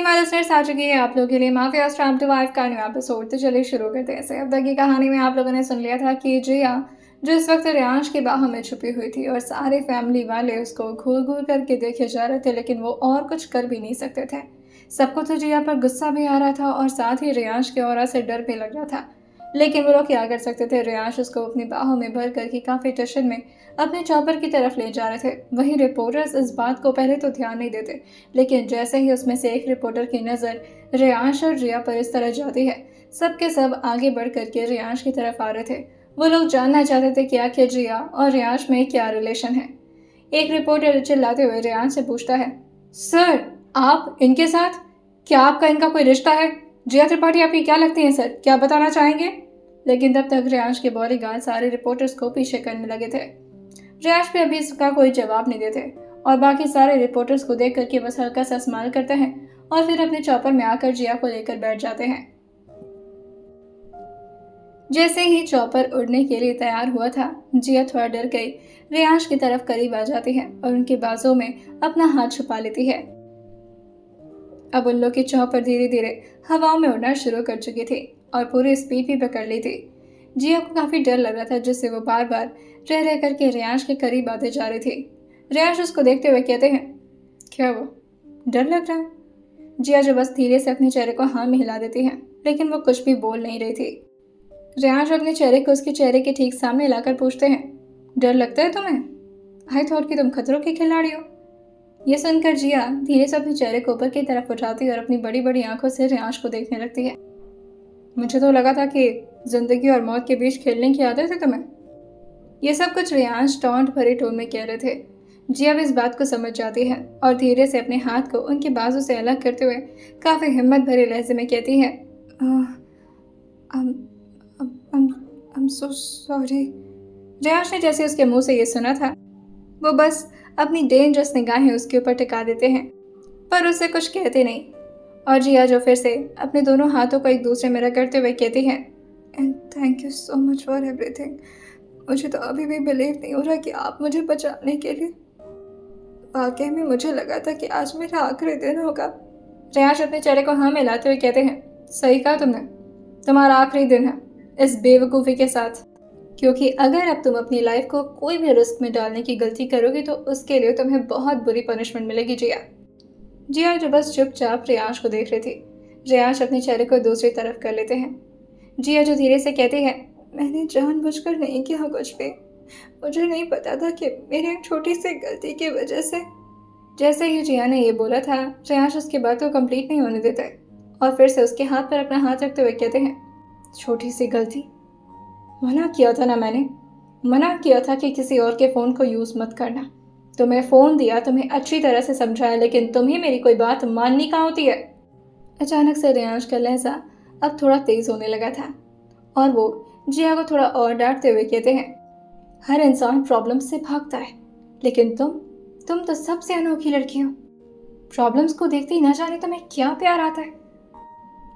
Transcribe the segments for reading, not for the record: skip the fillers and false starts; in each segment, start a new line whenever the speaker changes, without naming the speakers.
हमारे लिसनर्स आ चुकी है आप लोगों के लिए माफिया ट्रैप टू वाइफ का न्यू एपिसोड। तो चलिए शुरू करते हैं इसे। अब तक की कहानी में आप लोगों ने सुन लिया था कि जिया जो इस वक्त रियांश की बाहों में छुपी हुई थी और सारे फैमिली वाले उसको घूर घूर करके देखे जा रहे थे, लेकिन वो और कुछ कर भी नहीं सकते थे। सबको तो जिया पर गुस्सा भी आ रहा था और साथ ही रियांश के ऑरा से डर भी लग रहा था, लेकिन वो लोग क्या कर सकते थे। रियांश उसको अपनी बाहों में भर करके काफी टेंशन में अपने चॉपर की तरफ ले जा रहे थे। वहीं रिपोर्टर्स इस बात को पहले तो ध्यान नहीं देते, लेकिन जैसे ही उसमें से एक रिपोर्टर की नज़र रियांश और जिया पर इस तरह जाती है, सबके सब आगे बढ़ करके रियांश की तरफ आ रहे थे। वो लोग जानना चाहते थे कि आखिर जिया और रियांश में क्या रिलेशन है। एक रिपोर्टर चिल्लाते हुए रियांश से पूछता है, सर आप इनके साथ, क्या आपका इनका कोई रिश्ता है? जिया त्रिपाठी आपकी क्या लगती है सर, क्या बताना चाहेंगे? लेकिन तब तक रियांश के बॉडीगार्ड सारे रिपोर्टर्स को पीछे करने लगे थे। रियांश भी अभी इसका कोई जवाब नहीं देते और बाकी सारे रिपोर्टर्स को देख करके बस हल्का सा स्माइल करते हैं और फिर अपने चॉपर में आकर जिया को लेकर बैठ जाते हैं। जैसे ही चॉपर उड़ने के लिए तैयार हुआ था, जिया थोड़ा डर गई, रियांश की तरफ करीब आ जाती है और उनके बाजू में अपना हाथ छुपा लेती है। अब उन लोग की चॉपर धीरे धीरे हवाओं में उड़ना शुरू कर चुकी थी और पूरी स्पीड भी पकड़ ली थी। जिया को काफी डर लग रहा था, जिससे वो बार बार रह रह करके रियांश के करीब आते जा रही थी। रियांश उसको देखते हुए कहते हैं, क्या वो डर लग रहा है? जिया जो बस धीरे से अपने चेहरे को हाँ में हिला देती है, लेकिन वो कुछ भी बोल नहीं रही थी। रियांश अपने चेहरे को उसके चेहरे के ठीक सामने लाकर पूछते हैं, डर लगता है तुम्हें? आई थॉट कि तुम खतरों की खिलाड़ी हो। ये सुनकर जिया धीरे से अपने चेहरे को ऊपर की तरफ उठाती और अपनी बड़ी बड़ी आंखों से रियांश को देखने लगती है। मुझे तो लगा था कि जिंदगी और मौत के बीच खेलने की आदत है तुम्हें। ये सब कुछ रियांश टॉन्ट भरे टोन में कह रहे थे। जिया भी इस बात को समझ जाती है और धीरे से अपने हाथ को उनके बाजू से अलग करते हुए काफी हिम्मत भरे लहजे में कहती है, I'm so sorry। रियांश ने जैसे उसके मुंह से ये सुना था, वो बस अपनी डेंजरस निगाहें उसके ऊपर टिका देते हैं, पर उससे कुछ कहते नहीं। और जिया जो फिर से अपने दोनों हाथों को एक दूसरे में रगड़ते हुए कहती है, and thank you so much for everything. मुझे तो अभी भी बिलीव नहीं हो रहा कि आप मुझे बचाने के लिए, वाकई में मुझे लगा था कि आज मेरा आखिरी दिन होगा। रियांश अपने चेहरे को हाँ मिलाते हुए कहते हैं, सही कहा तुमने, तुम्हारा आखिरी दिन है इस बेवकूफ़ी के साथ, क्योंकि अगर अब तुम अपनी लाइफ को कोई भी रिस्क में डालने की गलती करोगे तो उसके लिए तुम्हें बहुत बुरी पनिशमेंट मिलेगी। जिया जो बस चुपचाप रियांश को देख रही थी। रियांश अपने चेहरे को दूसरी तरफ कर लेते हैं। जिया जो धीरे से कहती है, मैंने जानबूझकर नहीं किया कुछ भी, मुझे नहीं पता था कि मेरी एक छोटी सी गलती की वजह से। जैसे ही जिया ने ये बोला था, रियांश उसकी बात को कंप्लीट नहीं होने देते और फिर से उसके हाथ पर अपना हाथ रखते हुए कहते हैं, छोटी सी गलती? मना किया था ना मैंने, मना किया था कि किसी और के फ़ोन को यूज़ मत करना। तुम्हें फ़ोन दिया, तुम्हें अच्छी तरह से समझाया, लेकिन तुम्हें मेरी कोई बात माननी कहाँ होती है। अचानक से रियांश का लहजा अब थोड़ा तेज़ होने लगा था और वो जिया को थोड़ा और डांटते हुए कहते हैं, हर इंसान प्रॉब्लम से भागता है, लेकिन तुम तो सबसे अनोखी लड़की हो। प्रॉब्लम्स को देखते ही ना जाने तुम्हें क्या प्यार आता है।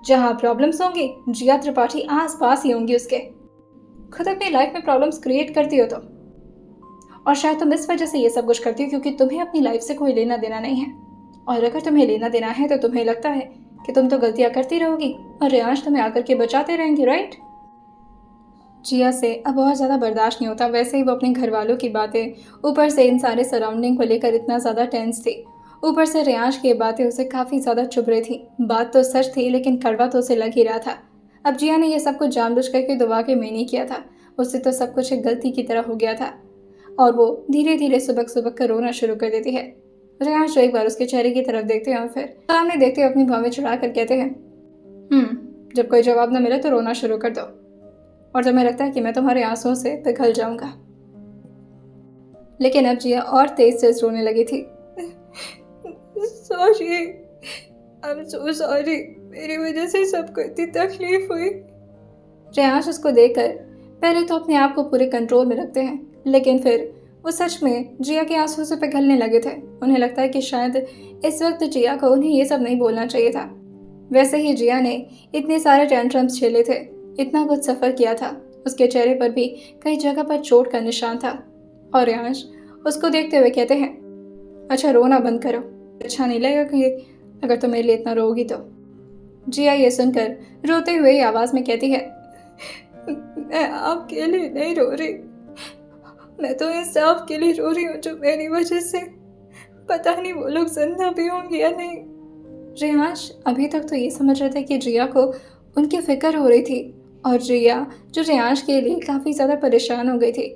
जहाँ प्रॉब्लम्स होंगी, जिया त्रिपाठी आस पास ही होंगी उसके। खुद अपनी लाइफ में प्रॉब्लम्स क्रिएट करती हो तुम, और शायद तुम इस वजह से ये सब कुछ करती हो क्योंकि तुम्हें अपनी लाइफ से कोई लेना देना नहीं है। और अगर तुम्हें लेना देना है तो तुम्हें लगता है कि तुम तो गलतियां करती रहोगी और रियांश तुम्हें आकर के बचाते रहेंगे, राइट? जिया से अब बहुत ज़्यादा बर्दाश्त नहीं होता। वैसे ही वो अपने घर वालों की बातें, ऊपर से इन सारे सराउंडिंग को लेकर इतना ज़्यादा टेंस थी। ऊपर से रियांश की बातें उसे काफ़ी ज़्यादा चुभ रही थी। बात तो सच थी, लेकिन कड़वा तो उसे लग ही रहा था। अब जिया ने यह सब कुछ जानबूझ करके दुआ के में नहीं किया था, उससे तो सब कुछ एक गलती की तरह हो गया था। और वो धीरे धीरे सुबह सुबह कर रोना शुरू कर देती है। रियांश एक बार उसके चेहरे की तरफ देखते हैं और फिर सामने देखते हुए अपनी भौं में चढ़ा कर कहते हैं, जब कोई जवाब न मिले तो रोना शुरू कर दो, और तुम्हें लगता है कि मैं तुम्हारे आंसुओं से पिघल जाऊंगा। लेकिन अब जिया और तेज तेज रोने लगी थी। Sorry, I am so sorry, मेरी वजह से सबको इतनी तकलीफ हुई। रियांश उसको देखकर पहले तो अपने आप को पूरे कंट्रोल में रखते हैं, लेकिन फिर वो सच में जिया के आंसुओं से पिघलने लगे थे। उन्हें लगता है कि शायद इस वक्त जिया को उन्हें ये सब नहीं बोलना चाहिए था। वैसे ही जिया ने इतने सारे टेंट्रम्स झेले थे, इतना कुछ सफ़र किया था, उसके चेहरे पर भी कई जगह पर चोट का निशान था। और रियांश उसको देखते हुए कहते हैं, अच्छा रोना बंद करो, अच्छा नहीं लगेगा कि अगर तुम मेरे लिए इतना रोगी तो। जिया ये सुनकर रोते हुए ही आवाज़ में कहती है, मैं आपके लिए नहीं रो रही, मैं तो इस सब के लिए रो रही हूँ जो मेरी वजह से पता नहीं वो लोग जिंदा भी होंगे या नहीं। रेहाश अभी तक तो ये समझ रहे थे कि जिया को उनकी फिक्र हो रही थी और जिया जो रेहाश के लिए काफ़ी ज़्यादा परेशान हो गई थी।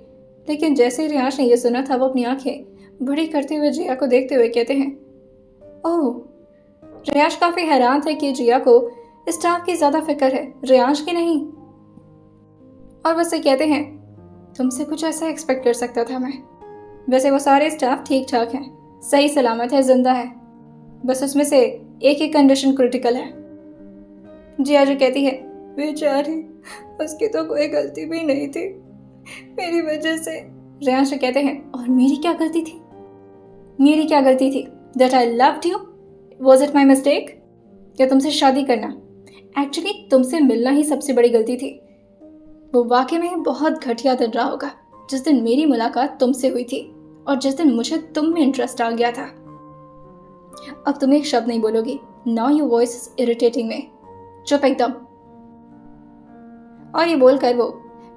लेकिन जैसे ही रेहाश ने यह सुना था वो अपनी आंखें बड़ी करते हुए जिया को देखते हुए कहते हैं, ओह। रेहाश काफ़ी हैरान थे कि जिया को स्टाफ की ज़्यादा फिक्र है, रेहाश की नहीं। और वैसे कहते हैं, तुमसे कुछ ऐसा एक्सपेक्ट कर सकता था मैं। वैसे वो सारे स्टाफ ठीक ठाक हैं, सही सलामत है, जिंदा है, बस उसमें से एक ही कंडीशन क्रिटिकल है। जिया जो कहती है, बेचारी, उसकी तो कोई गलती भी नहीं थी, मेरी वजह से। रेहाश कहते हैं, और मेरी क्या गलती थी? मेरी क्या गलती थी? That I loved you? Was it my mistake? क्या तुमसे शादी करना? एक्चुअली तुमसे मिलना ही सबसे बड़ी गलती थी। वो वाकई में बहुत घटिया दिन रहा होगा जिस दिन मेरी मुलाकात तुमसे हुई थी और जिस दिन मुझे तुम में इंटरेस्ट आ गया था। अब तुम एक शब्द नहीं बोलोगी। Now your voice is irritating me. चुप एकदम। और ये बोलकर वो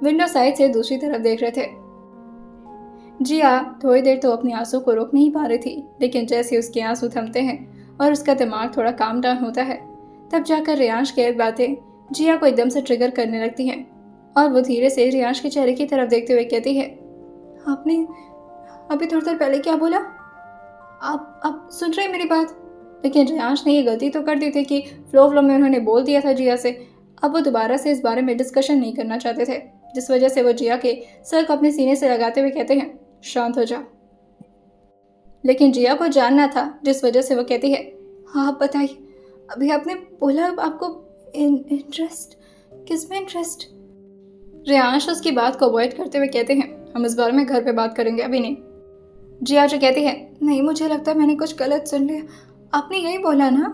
विंडो साइड से दूसरी तरफ देख रहे थे। जिया थोड़ी देर तो अपने आंसू को रोक नहीं पा रही थी, लेकिन जैसे उसके आंसू थमते हैं और उसका दिमाग थोड़ा काम डाउन होता है, तब जाकर रेहाश की बातें जिया को एकदम से ट्रिगर करने लगती हैं और वो धीरे से रेहाश के चेहरे की तरफ देखते हुए कहती है, आपने अभी थोड़ी देर पहले क्या बोला? आप सुन रहे हैं मेरी बात? लेकिन रेहाश ने ये गलती तो कर दी थी कि फ्लो में उन्होंने बोल दिया था जिया से। अब वो दोबारा से इस बारे में डिस्कशन नहीं करना चाहते थे, जिस वजह से वो जिया के सर को अपने सीने से लगाते हुए कहते हैं, शांत हो जाओ। लेकिन जिया को जानना था, जिस वजह से वो कहती है, हाँ आप बताइए, अभी आपने बोला आपको इंटरेस्ट, किस में इंटरेस्ट? रेहाश उसकी बात को अवॉइड करते हुए कहते हैं, हम इस बारे में घर पे बात करेंगे, अभी नहीं। जिया जो कहती है, नहीं मुझे लगता है मैंने कुछ गलत सुन लिया, आपने यही बोला ना?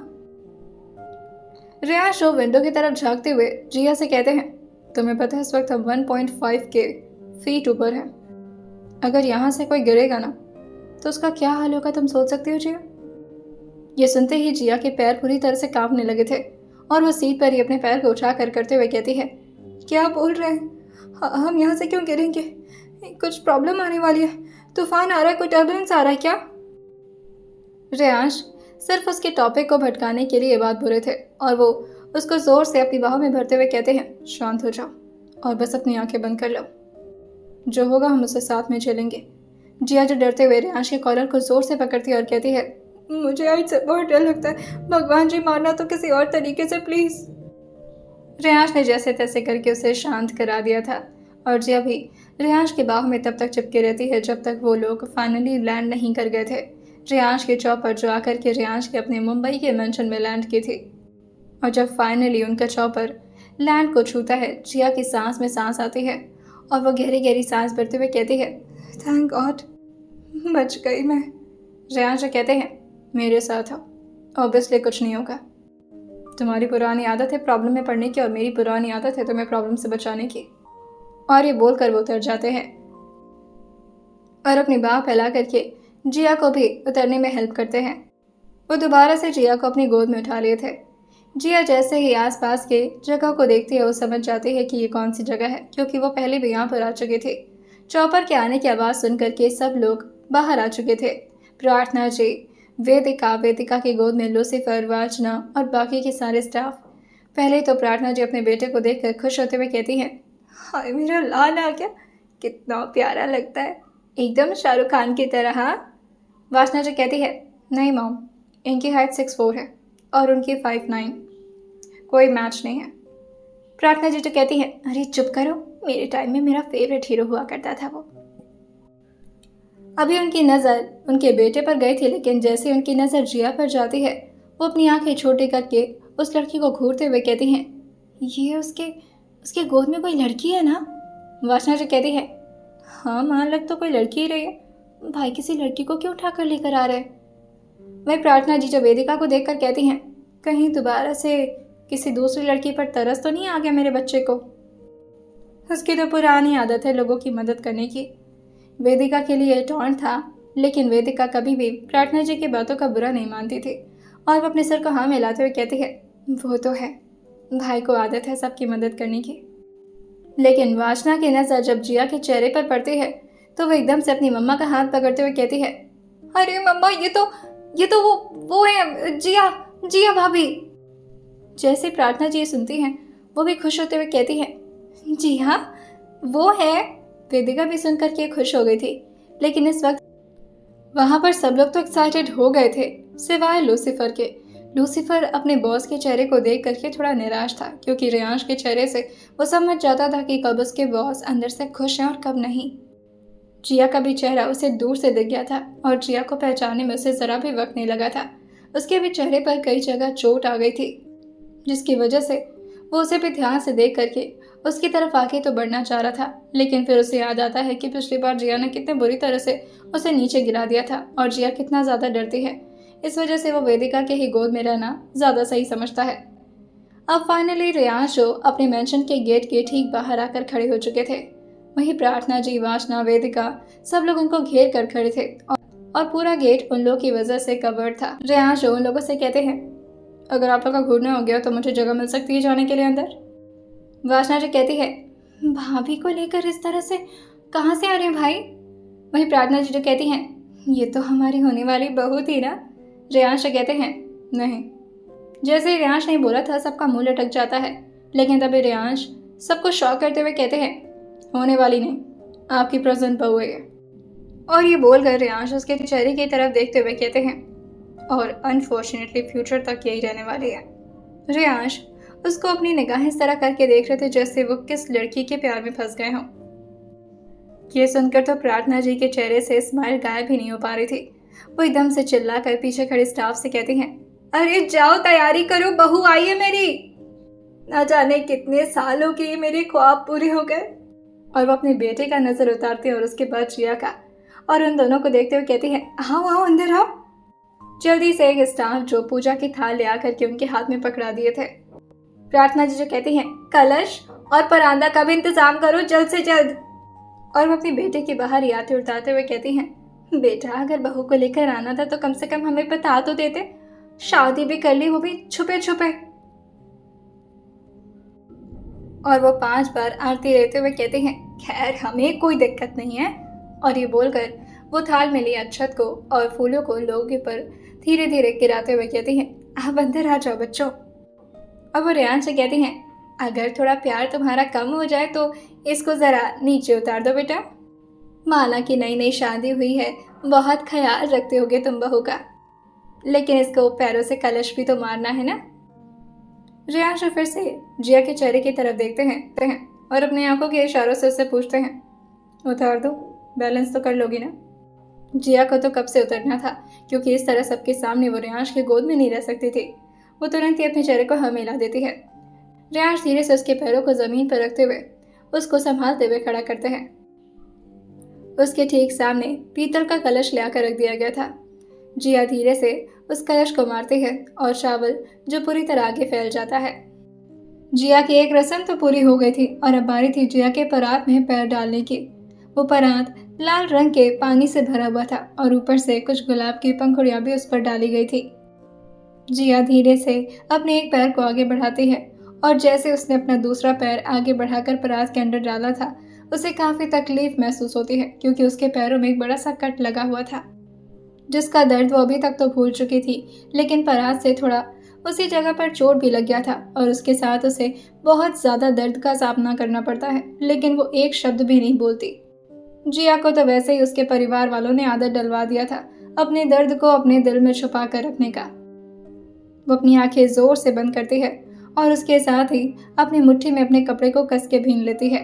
रेहाश जो विंडो की तरफ झांकते हुए जिया से कहते हैं, तुम्हें पता है इस वक्त हम 1.5 के फीट ऊपर हैं। अगर यहाँ से कोई गिरेगा ना तो उसका क्या हाल होगा तुम सोच सकती हो जिया? ये सुनते ही जिया के पैर पूरी तरह से कांपने लगे थे और वो सीट पर ही अपने पैर को उठा कर करते हुए कहती है, क्या बोल रहे हैं? हम यहाँ से क्यों गिरेंगे? कुछ प्रॉब्लम आने वाली है, तूफान आ रहा है, कोई टर्बुलेंस आ रहा है क्या? रेहाश सिर्फ उसके टॉपिक को भटकाने के लिए ये बात बोल रहे थे और वो उसको जोर से अपनी बाहों में भरते हुए कहते हैं, शांत हो जाओ और बस अपनी आंखें बंद कर लो, जो होगा हम उसे साथ में झेलेंगे। जिया जो डरते हुए रेहाश के कॉलर को जोर से पकड़ती है और कहती है, मुझे आज से बहुत डर लगता है, भगवान जी मारना तो किसी और तरीके से प्लीज। रेहाश ने जैसे तैसे करके उसे शांत करा दिया था और जिया भी रेहाश के बाहों में तब तक चिपके रहती है जब तक वो लोग फाइनली लैंड नहीं कर गए थे। रेहाश के चौपर जो आकर के रेहाश के अपने मुंबई के मेंशन में लैंड की थी, और जब फाइनली उनका चौपर लैंड को छूता है, जिया की सांस में सांस आती है और वो गहरी गहरी सांस भरते हुए कहती है, थैंक गॉड, बच गई मैं। रेहाश जो कहते हैं, मेरे साथ हो, ऑब्वियसली कुछ नहीं होगा। तुम्हारी पुरानी आदत है प्रॉब्लम में पड़ने की और मेरी पुरानी आदत है तुम्हें प्रॉब्लम से बचाने की। और ये बोलकर वो उतर जाते हैं और अपनी बाह फैला करके जिया को भी उतरने में हेल्प करते हैं। वो दोबारा से जिया को अपनी गोद में उठा लिए थे। जिया जैसे ही आसपास के जगह को देखती है वो समझ जाती है कि ये कौन सी जगह है, क्योंकि वो पहले भी यहाँ पर आ चुके थे। चौपर के आने की आवाज़ सुन करके सब लोग बाहर आ चुके थे। प्रार्थना जी, वेदिका की गोद में लूसीफर, वाचना और बाकी के सारे स्टाफ। पहले तो प्रार्थना जी अपने बेटे को देखकर खुश होते हुए कहती हैं, हाय मेरा लाल आ गया, कितना प्यारा लगता है, एकदम शाहरुख खान की तरह। हाँ। वाचना जी कहती है, नहीं मॉम, इनकी हाइट 6'4" है और उनकी 5'9", कोई मैच नहीं है। प्रार्थना जी तो कहती है, अरे चुप करो, मेरे टाइम में मेरा फेवरेट हीरो हुआ करता था वो। अभी उनकी नज़र उनके बेटे पर गई थी, लेकिन जैसे उनकी नज़र जिया पर जाती है वो अपनी आंखें छोटी करके उस लड़की को घूरते हुए कहती हैं, ये उसके गोद में कोई लड़की है ना? वाचना जी कहती है, हाँ माँ, लग तो कोई लड़की ही रही है, भाई किसी लड़की को क्यों उठाकर लेकर आ रहे? वही प्रार्थना जी जो वेदिका को देखकर कहती हैं, कहीं दोबारा से किसी दूसरी लड़की पर तरस तो नहीं आ गया मेरे बच्चे को? उसकी तो पुरानी आदत है लोगों की मदद करने की। वेदिका के लिए टॉन्ट था, लेकिन वेदिका कभी भी प्रार्थना जी की बातों का बुरा नहीं मानती थी और वो अपने सर को हाँ मिलाते हुए कहती है, वो तो है, भाई को आदत है सबकी मदद करने की। लेकिन वासना की नज़र जब जिया के चेहरे पर पड़ती है तो वो एकदम से अपनी मम्मा का हाथ पकड़ते हुए कहती है, अरे मम्मा, ये तो वो है जिया, जिया भाभी। जैसे प्रार्थना जी सुनती हैं वो भी खुश होते हुए कहती है, जी हाँ वो है। वेदिका भी सुनकर के खुश हो गई थी, लेकिन इस वक्त वहां पर सब लोग तो एक्साइटेड हो गए थे सिवाय लूसीफर के। लूसीफर अपने बॉस के चेहरे को देख करके थोड़ा निराश था, क्योंकि रेयांश के चेहरे से वो समझ जाता था कि कब उसके बॉस अंदर से खुश हैं और कब नहीं। जिया का भी चेहरा उसे दूर से दिख गया था और जिया को पहचानने में उसे जरा भी वक्त नहीं लगा था। उसके भी चेहरे पर कई जगह चोट आ गई थी, जिसकी वजह से वो उसे भी ध्यान से देख करके उसकी तरफ आगे तो बढ़ना चाह रहा था, लेकिन फिर उसे याद आता है कि पिछली बार जिया ने कितने बुरी तरह से उसे नीचे गिरा दिया था और जिया कितना ज़्यादा डरती है। इस वजह से वो वेदिका के ही गोद में रहना ज़्यादा सही समझता है। अब फाइनली रेयांश जो अपने मेंशन के गेट के ठीक बाहर आकर खड़े हो चुके थे, वहीं प्रार्थना जी, वासना, वेदिका सब लोग उनको घेर कर खड़े थे और पूरा गेट उन लोगों की वजह से कवर्ड था। रेयांश जो उन लोगों से कहते हैं, अगर आप लोग का घूरना हो गया तो मुझे जगह मिल सकती है जाने के लिए अंदर। वासना जी कहती है, भाभी को लेकर इस तरह से कहाँ से आ रहे हैं भाई। वहीं प्रार्थना जी जो कहती हैं, ये तो हमारी होने वाली बहू थी ना। रेयांश कहते हैं, नहीं। जैसे ही रेयांश ने बोला था सबका मुंह लटक जाता है, लेकिन तभी रेयांश सबको शॉक करते हुए कहते हैं, होने वाली नहीं, आपकी प्रेजेंट बहू है। और ये बोलकर रेयांश उसके चेहरे की तरफ देखते हुए कहते हैं, और अनफॉर्चुनेटली फ्यूचर तक यही रहने वाली है। रेयांश उसको अपनी निगाहें इस तरह करके देख रहे थे जैसे वो किस लड़की के प्यार में फंस गए हों। ये सुनकर तो प्रार्थना जी के चेहरे से स्माइल गायब ही नहीं हो पा रही थी। वो एकदम से चिल्लाकर पीछे खड़े स्टाफ से कहती हैं, अरे जाओ तैयारी करो, बहू आई है मेरी। ना जाने कितने सालों के मेरे ख्वाब पूरे हो गए। और वो अपने बेटे का नजर उतारती है और उसके बाद जिया का, और उन दोनों को देखते हुए कहती है, आओ आओ अंदर आओ। जल्दी से एक स्टाफ जो पूजा की थाल ले आकर के उनके हाथ में पकड़ा दिए थे। प्रार्थना जी जो कहती हैं, कलश और परांदा का भी इंतजाम करो जल्द से जल्द। और वो अपने बेटे की बाहर यात्रा उतारते हुए कहती हैं, बेटा अगर बहू को लेकर आना था तो कम से कम हमें बता तो देते, शादी भी कर ली, वो भी छुपे छुपे। और वो 5 बार आरती लेते हुए कहते हैं, खैर हमें कोई दिक्कत नहीं है। और ये बोलकर वो थाल में ली अक्षत को और फूलों को लोगों के पर धीरे धीरे गिराते हुए कहती हैं, आप अंदर आ जाओ बच्चों। अब वो रेयांश से कहती हैं, अगर थोड़ा प्यार तुम्हारा कम हो जाए तो इसको ज़रा नीचे उतार दो बेटा। माला की नई नई शादी हुई है, बहुत ख्याल रखते होगे तुम बहू का, लेकिन इसको पैरों से कलश भी तो मारना है ना। रेयांश फिर से जिया के चेहरे की तरफ देखते हैं और अपनी आंखों के इशारों से उससे पूछते हैं, उतार दो, बैलेंस तो कर लोगी ना। जिया को तो कब से उतरना था, क्योंकि इस तरह सबके सामने वो रेयांश के गोद में नहीं रह सकती थी। वो तुरंत ही अपने चेहरे को हाँ मिला देती है। रेयांश धीरे से उसके पैरों को जमीन पर रखते हुए उसको संभालते हुए खड़ा करते हैं। उसके ठीक सामने पीतल का कलश लाकर रख दिया गया था। जिया धीरे से उस कलश को मारती है और चावल जो पूरी तरह आगे फैल जाता है। जिया की एक रस्म तो पूरी हो गई थी और अब बारी थी जिया के परात में पैर डालने की। वो परात लाल रंग के पानी से भरा हुआ था और ऊपर से कुछ गुलाब की पंखुड़ियां भी उस पर डाली गई थी। जिया धीरे से अपने एक पैर को आगे बढ़ाती है और जैसे उसने अपना दूसरा पैर आगे बढ़ाकर परात के अंदर डाला था, उसे काफ़ी तकलीफ महसूस होती है, क्योंकि उसके पैरों में एक बड़ा सा कट लगा हुआ था जिसका दर्द वो अभी तक तो भूल चुकी थी, लेकिन परात से थोड़ा उसी जगह पर चोट भी लग गया था और उसके साथ उसे बहुत ज़्यादा दर्द का सामना करना पड़ता है, लेकिन वो एक शब्द भी नहीं बोलती। जिया को तो वैसे ही उसके परिवार वालों ने आदत डलवा दिया था अपने दर्द को अपने दिल में छुपा कर रखने का। वो अपनी आंखें जोर से बंद करती है और उसके साथ ही अपनी मुट्ठी में अपने कपड़े को कस के भीन लेती है।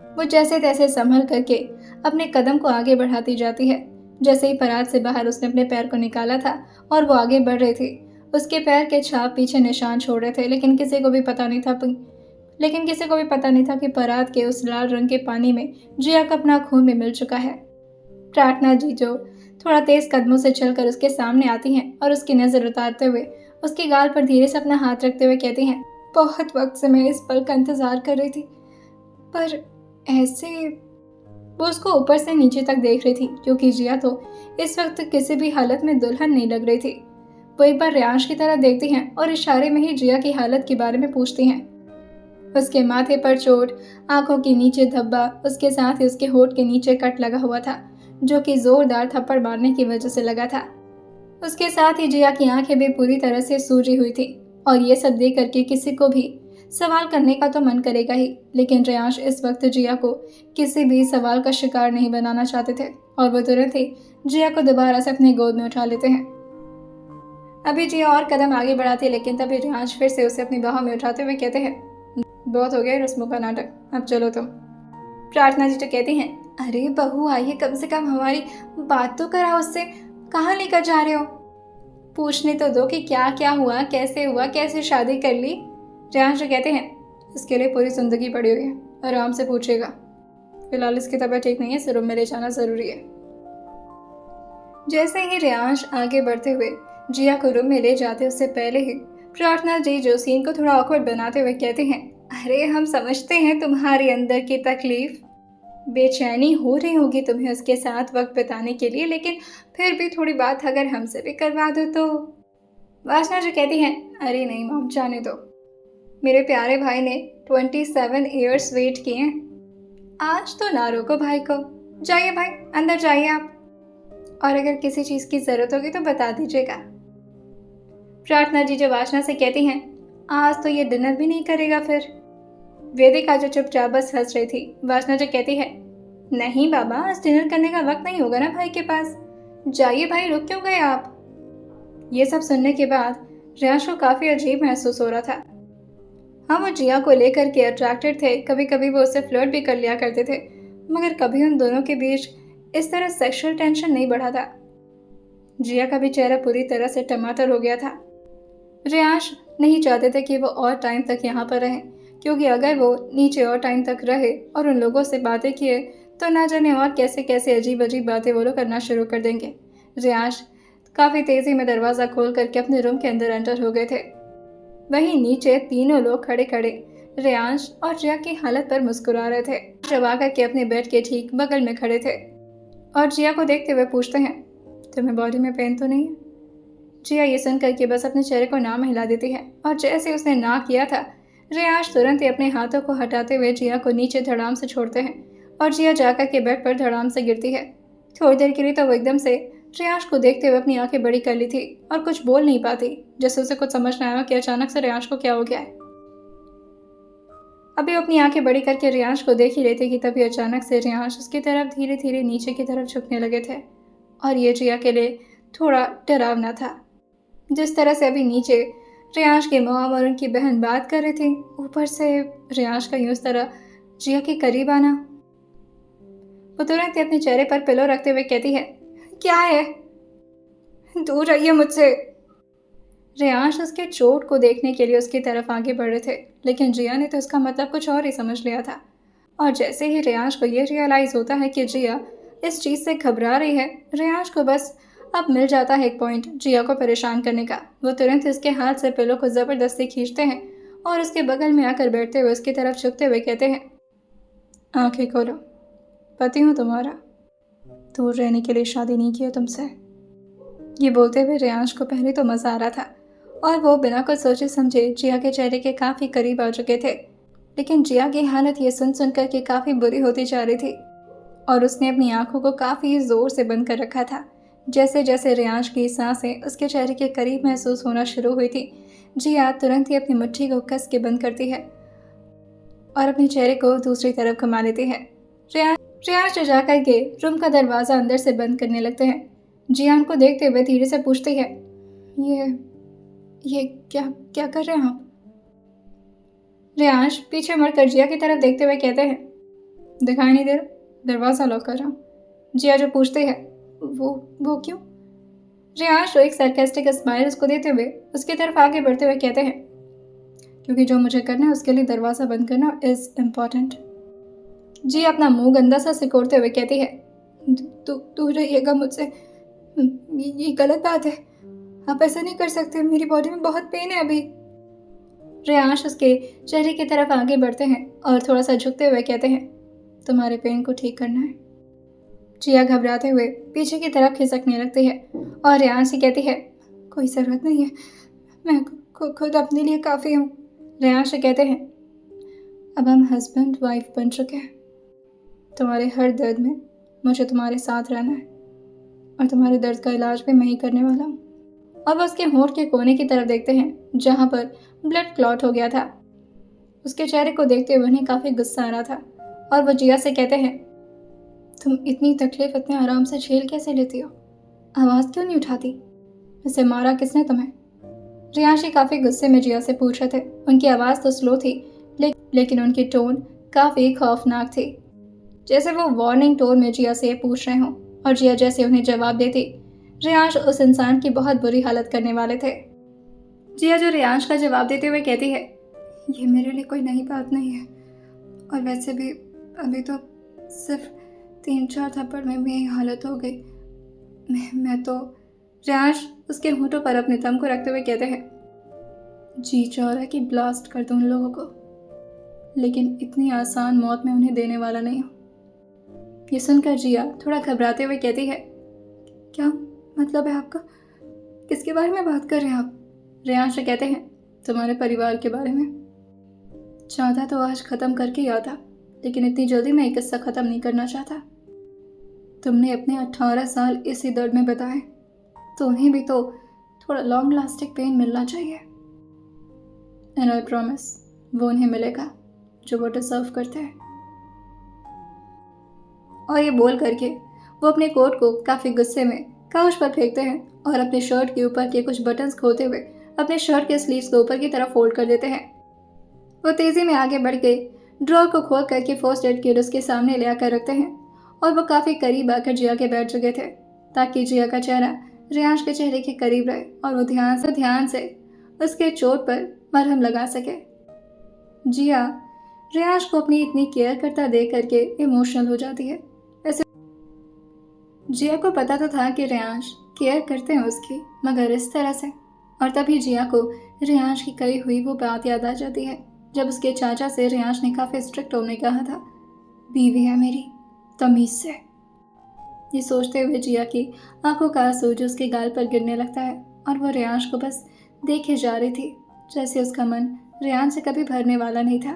वो जैसे तैसे संभल करके अपने कदम को आगे बढ़ाती जाती है। जैसे ही परात से बाहर उसने अपने पैर को निकाला था और वो आगे बढ़ रही थी, उसके पैर के छाप पीछे निशान छोड़ रहे थे, लेकिन किसी को भी पता नहीं था कि परात के उस लाल रंग के पानी में जिया का अपना खून भी मिल चुका है। प्रार्थना जी जो थोड़ा तेज कदमों से चलकर उसके सामने आती हैं और उसकी नज़र उतारते हुए उसके गाल पर धीरे से अपना हाथ रखते हुए कहती हैं, बहुत वक्त से मैं इस पल का इंतजार कर रही थी, पर ऐसे। वो उसको ऊपर से नीचे तक देख रही थी, क्योंकि जिया तो इस वक्त किसी भी हालत में दुल्हन नहीं लग रही थी। वो एक बार रेयांश की तरफ देखती हैं और इशारे में ही जिया की हालत के बारे में पूछती हैं। उसके माथे पर चोट, आंखों के नीचे धब्बा, उसके साथ ही उसके होठ के नीचे कट लगा हुआ था, जो कि जोरदार थप्पड़ मारने की वजह से लगा था। उसके साथ ही जिया की आंखें भी पूरी तरह से सूजी हुई थी और ये सब देख करके किसी को भी सवाल करने का तो मन करेगा ही, लेकिन रेयांश इस वक्त जिया को किसी भी सवाल का शिकार नहीं बनाना चाहते थे और वो तुरंत ही जिया को दोबारा से अपनी गोद में उठा लेते हैं। अभी जिया और कदम आगे बढ़ाती है, लेकिन तभी रेयांश फिर से उसे अपनी बाहों में उठाते हुए कहते हैं, बहुत हो गया रस्मों का नाटक, अब चलो तुम। प्रार्थना जी तो कहती हैं, अरे बहू आइए, कम से कम हमारी बात तो कराओ उससे, कहाँ लेकर जा रहे हो? पूछने तो दो कि क्या क्या हुआ, कैसे शादी कर ली। रेयांश जी कहते हैं, इसके लिए पूरी जिंदगी पड़ी हुई है, आराम से पूछेगा, फिलहाल इसकी तबीयत ठीक नहीं है, इसे रूम में ले जाना जरूरी है। जैसे ही रेयांश आगे बढ़ते हुए जिया को रूम में ले जाते उससे पहले ही प्रार्थना जी जो सीन को थोड़ा ऑकवर्ड बनाते हुए कहते हैं, अरे हम समझते हैं तुम्हारी अंदर की तकलीफ, बेचैनी हो रही होगी तुम्हें उसके साथ वक्त बिताने के लिए, लेकिन फिर भी थोड़ी बात अगर हमसे भी करवा दो तो। वासना जी कहती हैं, अरे नहीं मॉम, जाने दो, मेरे प्यारे भाई ने 27 ईयर्स वेट किए हैं, आज तो ना रोको भाई को, जाइए भाई अंदर जाइए आप, और अगर किसी चीज़ की ज़रूरत होगी तो बता दीजिएगा। प्रार्थना जी जो वासना से कहती हैं, आज तो ये डिनर भी नहीं करेगा फिर। वेदिका जो चुपचाप बस हंस रही थी। वासना जी कहती है, नहीं बाबा, आज डिनर करने का वक्त नहीं होगा ना भाई के पास, जाइए भाई, रुक क्यों गए आप? ये सब सुनने के बाद रेयांश को काफ़ी अजीब महसूस हो रहा था। हाँ, वो जिया को लेकर के अट्रैक्टेड थे, कभी कभी वो उससे फ्लर्ट भी कर लिया करते थे, मगर कभी उन दोनों के बीच इस तरह सेक्सुअल टेंशन नहीं बढ़ा था। जिया का भी चेहरा पूरी तरह से टमाटर हो गया था। रेयांश नहीं चाहते थे कि वो और टाइम तक यहाँ पर रहें, क्योंकि अगर वो नीचे और टाइम तक रहे और उन लोगों से बातें किए तो ना जाने और कैसे कैसे अजीब अजीब बातें वो लोग करना शुरू कर देंगे। रेयांश काफ़ी तेज़ी में दरवाज़ा खोल करके अपने रूम के अंदर एंटर हो गए थे। वहीं नीचे तीनों लोग खड़े खड़े रेयांश और जिया की हालत पर मुस्कुरा रहे थे। जब आकर के अपने बेड के ठीक बगल में खड़े थे और जिया को देखते हुए पूछते हैं, तुम्हें बॉडी में पेन तो नहीं है? जिया ये सुन करके बस अपने चेहरे को ना हिला देती है और जैसे उसने ना किया था, रेयांश तुरंत ही अपने हाथों को हटाते हुए जिया को नीचे धड़ाम से छोड़ते हैं और जिया जाकर के बेड पर धड़ाम से गिरती है। थोड़ी देर के लिए तो वो एकदम से रेयांश को देखते हुए अपनी आंखें बड़ी कर ली थी और कुछ बोल नहीं पाती, जैसे उसे कुछ समझ ना आया कि अचानक से रेयांश को क्या हो गया है। अभी वो अपनी आंखें बड़ी करके रेयांश को देख ही रहे थे कि तभी अचानक से रेयांश उसकी तरफ धीरे धीरे नीचे की तरफ झुकने लगे थे और ये जिया के लिए थोड़ा डरावना था। जिस तरह से अभी नीचे रेयांश के मॉम और उनकी बहन बात कर रही थी, ऊपर से रेयांश का यूं इस तरह जिया के करीब आना। वो तुरंत ही अपने चेहरे पर पिलो रखते हुए कहती है, क्या है, दूर रहिए मुझसे। रेयांश उसके चोट को देखने के लिए उसकी तरफ आगे बढ़ रहे थे, लेकिन जिया ने तो उसका मतलब कुछ और ही समझ लिया था। और जैसे ही रेयांश को ये रियलाइज़ होता है कि जिया इस चीज़ से घबरा रही है, रेयांश को बस अब मिल जाता है एक पॉइंट जिया को परेशान करने का। वो तुरंत उसके हाथ से पिलो को ज़बरदस्ती खींचते हैं और उसके बगल में आकर बैठते हुए उसकी तरफ झुकते हुए कहते हैं, आंखें खोलो, पति हूँ तुम्हारा, दूर रहने के लिए शादी नहीं की है तुमसे। ये बोलते हुए रेयांश को पहले तो मज़ा आ रहा था और वो बिना कुछ सोचे समझे जिया के चेहरे के काफ़ी करीब आ चुके थे, लेकिन जिया की हालत ये सुन कर के काफ़ी बुरी होती जा रही थी और उसने अपनी आंखों को काफ़ी ज़ोर से बंद कर रखा था। जैसे जैसे रेयांश की सांसें उसके चेहरे के करीब महसूस होना शुरू हुई थी, जिया तुरंत ही अपनी मुट्ठी को कस के बंद करती है और अपने चेहरे को दूसरी तरफ घुमा लेती है। रेयांश जाकर के रूम का दरवाज़ा अंदर से बंद करने लगते हैं। जिया उनको देखते हुए धीरे से पूछती है, ये क्या क्या कर रहे हैं आप? रेयांश पीछे मुड़कर जिया की तरफ देखते हुए कहते हैं, दिखाई नहीं दे रहा, दरवाज़ा लॉक कर रहा हूँ। जिया जो पूछते हैं, वो क्यों? रेयांश एक सरकास्टिक स्माइल उसको देते हुए उसकी तरफ आगे बढ़ते हुए कहते हैं, क्योंकि जो मुझे करना है उसके लिए दरवाज़ा बंद करना इज़ इम्पॉर्टेंट। जी अपना मुंह गंदा सा सिकोड़ते हुए कहती है, दूर रहिएगा मुझसे, ये गलत बात है, आप ऐसा नहीं कर सकते, मेरी बॉडी में बहुत पेन है अभी। रेयांश उसके चेहरे की तरफ आगे बढ़ते हैं और थोड़ा सा झुकते हुए कहते हैं, तुम्हारे पेन को ठीक करना है। जिया घबराते हुए पीछे की तरफ खिसकने लगती है और रेयांश से कहती है, कोई ज़रूरत नहीं है, मैं खुद अपने लिए काफ़ी हूँ। रेयांश से कहते हैं, अब हम हस्बैंड वाइफ बन चुके हैं। तुम्हारे हर दर्द में मुझे तुम्हारे साथ रहना है और तुम्हारे दर्द का इलाज भी मैं ही करने वाला हूँ। अब उसके होंठ के कोने की तरफ देखते हैं जहाँ पर ब्लड क्लॉट हो गया था। उसके चेहरे को देखते हुए उन्हें काफ़ी गुस्सा आ रहा था और वो जिया से कहते हैं, तुम इतनी तकलीफ इतने आराम से झेल कैसे लेती हो? आवाज़ क्यों नहीं उठाती? इसे मारा किसने तुम्हें? रियांशी काफ़ी गुस्से में जिया से पूछ रहे थे। उनकी आवाज़ तो स्लो थी लेकिन उनकी टोन काफ़ी खौफनाक थी, जैसे वो वार्निंग टोन में जिया से पूछ रहे हों और जिया जैसे उन्हें जवाब देती रियांश उस इंसान की बहुत बुरी हालत करने वाले थे। जिया जो रियांश का जवाब देते हुए कहती है, ये मेरे लिए कोई नई बात नहीं है और वैसे भी अभी तो सिर्फ 3-4 थप्पड़ में भी यही हालत हो गई। मैं तो रियांश उसके होंठों पर अपने दम को रखते हुए कहते हैं, जी चाह रहा है कि ब्लास्ट कर दूं उन लोगों को, लेकिन इतनी आसान मौत में उन्हें देने वाला नहीं हूँ। ये सुनकर जिया थोड़ा घबराते हुए कहती है, क्या मतलब है आपका? किसके बारे में बात कर रहे हैं आप? रियांश से कहते हैं, तुम्हारे परिवार के बारे में। चाहता तो आज ख़त्म करके ही आता, लेकिन इतनी जल्दी मैं ये किस्सा ख़त्म नहीं करना चाहता। तुमने अपने 18 साल इसी दर्द में बिताए, तो उन्हें भी तो थोड़ा लॉन्ग लास्टिंग पेन मिलना चाहिए। एंड आई प्रॉमिस वो उन्हें मिलेगा जो वो डिजर्व करते हैं। और ये बोल करके वो अपने कोट को काफ़ी गुस्से में काउच पर फेंकते हैं और अपने शर्ट के ऊपर के कुछ बटन्स खोलते हुए अपने शर्ट के स्लीव्स को ऊपर की तरफ फोल्ड कर देते हैं। वो तेज़ी में आगे बढ़ के ड्रॉर को खोल करके फर्स्ट एड किट उसके सामने ले आकर रखते हैं और वो काफ़ी करीब आकर जिया के बैठ चुके थे ताकि जिया का चेहरा रियांश के चेहरे के करीब रहे और वो ध्यान से उसके चोट पर मरहम लगा सके। जिया रियांश को अपनी इतनी केयर करता देख करके इमोशनल हो जाती है। वैसे जिया को पता तो था कि रियांश केयर करते हैं उसकी, मगर इस तरह से। और तभी जिया को रियांश की कही हुई वो बात याद आ जाती है जब उसके चाचा से रियांश ने काफ़ी स्ट्रिक्ट होने कहा था, बीवी है मेरी, तमीज़ से। ये सोचते हुए जिया की आंखों का आंसू जो उसके गाल पर गिरने लगता है और वो रियांश को बस देखे जा रही थी, जैसे उसका मन रियांश से कभी भरने वाला नहीं था।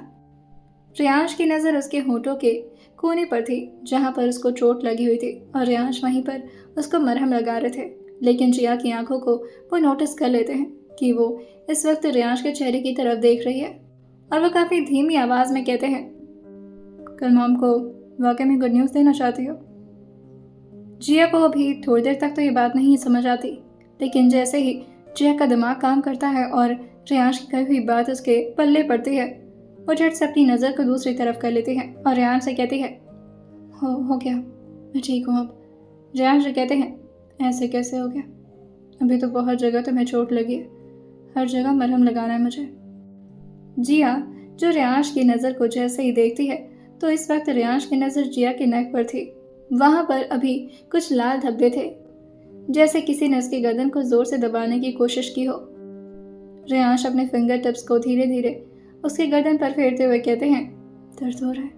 रियांश की नज़र उसके होंठों के कोने पर थी जहाँ पर उसको चोट लगी हुई थी और रियांश वहीं पर उसको मरहम लगा रहे थे, लेकिन जिया की आंखों को वो नोटिस कर लेते हैं कि वो इस वक्त रियांश के चेहरे की तरफ देख रही है और वो काफ़ी धीमी आवाज़ में कहते हैं, कल मॉम को वाकई में गुड न्यूज़ देना चाहती हो? जिया को अभी थोड़ी देर तक तो ये बात नहीं समझ आती, लेकिन जैसे ही जिया का दिमाग काम करता है और रियांश की कही हुई बात उसके पल्ले पड़ती है, वो झट से अपनी नज़र को दूसरी तरफ कर लेती है और रियांश से कहती है, हो गया, मैं ठीक हूँ अब। रियांश से कहते हैं, ऐसे कैसे हो गया? अभी तो बहुत जगह तुम्हें चोट लगी है, हर जगह मरहम लगाना है मुझे। जिया जो रियांश की नज़र को जैसे ही देखती है तो इस वक्त रियांश की नज़र जिया के नेक पर थी। वहाँ पर अभी कुछ लाल धब्बे थे, जैसे किसी ने उसकी गर्दन को जोर से दबाने की कोशिश की हो। रियांश अपने फिंगर टिप्स को धीरे धीरे उसकी गर्दन पर फेरते हुए कहते हैं, दर्द हो रहा है?